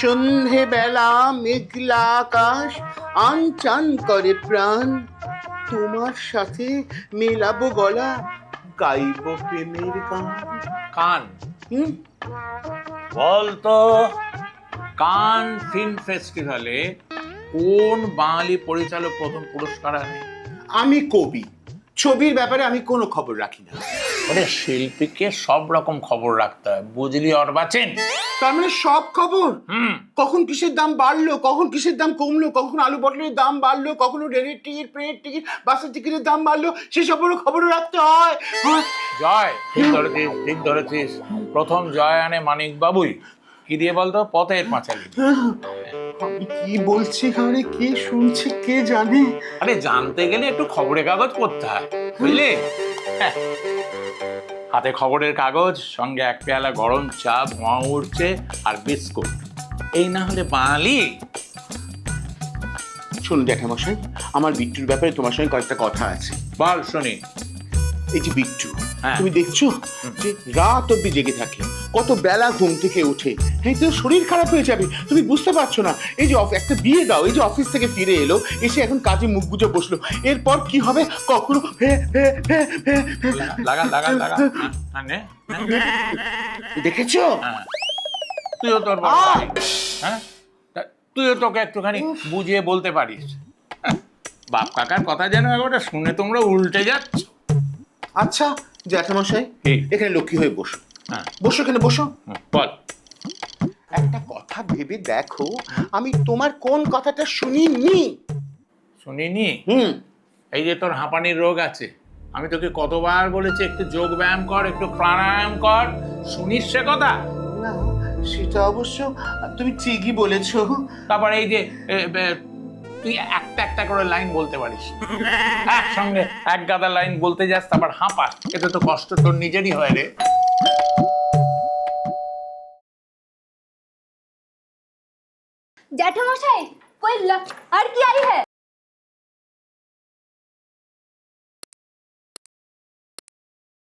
সন্ধে বেলা মেঘলা আকাশ আনচান করে প্রাণ, তোমার সাথে মেলাবো গলা, গাইব প্রেমের গান। কান হুম, বলতো, কান ফিল্ম ফেস্টিভ্যালে কোন বাঙালি পরিচালক প্রথম পুরস্কার আনে? আমি কবি, ছবির ব্যাপারে আমি কোনো খবর রাখি না। মানে শিল্পীকে সব রকম খবর রাখতে হয়, বুঝলি অর্বাচীন? তার মানে সব খবর, হুম। কখন কিসের দাম বাড়লো, কখন কিসের দাম কমলো, কখন আলু পটলের দাম বাড়লো, কখনো রেলের টিকিট, ট্রেনের টিকিট, বাসের টিকিটের দাম বাড়লো, সেসবেরও খবর রাখতে হয়। জয়, ঠিক ধরেছিস, ঠিক ধরেছিস। প্রথম জয় আনে মানিক বাবুই। কি দিয়ে বলতো? পথের পাঁচালী। আমি কি বলছি এখানে, কে শুনছে কে জানে? আরে জানতে গেলে একটু খবরের কাগজ পড়তে হয়, বুঝলি? হ্যাঁ। হাতে খবরের কাগজ, সঙ্গে এক পেয়ালা গরম চা, ধোঁয়া উঠছে, আর বিস্কুট। এই না হলে বাঙালি। শোন জ্যাঠামশাই, আমার বিট্টুর ব্যাপারে তোমার সঙ্গে কয়েকটা কথা আছে। বল শুনি। এই যে বিট্টু, হ্যাঁ। তুমি দেখছো যে রাত অব্দি জেগে থাকে, কত বেলা ঘুম থেকে ওঠে। হ্যাঁ, তো শরীর খারাপ হয়ে যাবে, তুমি বুঝতে পারছো না? এই যে একটা বিয়ে দাও, এই যে অফিস থেকে ফিরে এলো, এসে এখন কাজে মুখ গুজে বসলো, এরপর কি হবে? কখনো লাগা লাগা লাগা। হ্যাঁ, নে, নে। দেখেছো? হ্যাঁ। তুইও তোর বড় ভাই, হ্যাঁ, তুইও তোকে একটুখানি বুঝিয়ে বলতে পারিস। হ্যাঁ, বাপ কাকার কথা যেন একবারটা শুনে তোমরা উল্টে যাচ্ছ। আচ্ছা জ্যাঠামশাই, কি? এখানে লক্ষ্মী হয়ে বসো। হ্যাঁ, বসো, এখানে বসো। বল। একটা কথা ভেবে দেখো, আমি তোমার কোন কথাটা শুনিনি? শুনিনি? হুম। এই যে তোর হাঁপানির রোগ আছে, আমি তোকে কতবার বলেছি একটু যোগ ব্যায়াম কর, একটু প্রাণায়াম কর, শুনিস সে কথা? না, সেটা অবশ্য তুমি ঠিকই বলেছো। তারপর এই যে তুই একটা একটা করে লাইন বলতে পারিস, একসঙ্গে এক গাদা লাইন বলতে যাস, তারপর হাঁপাস, এতে তো কষ্ট তোর নিজেরই হয় রে। जेठामशाई कोई लड़की आई है?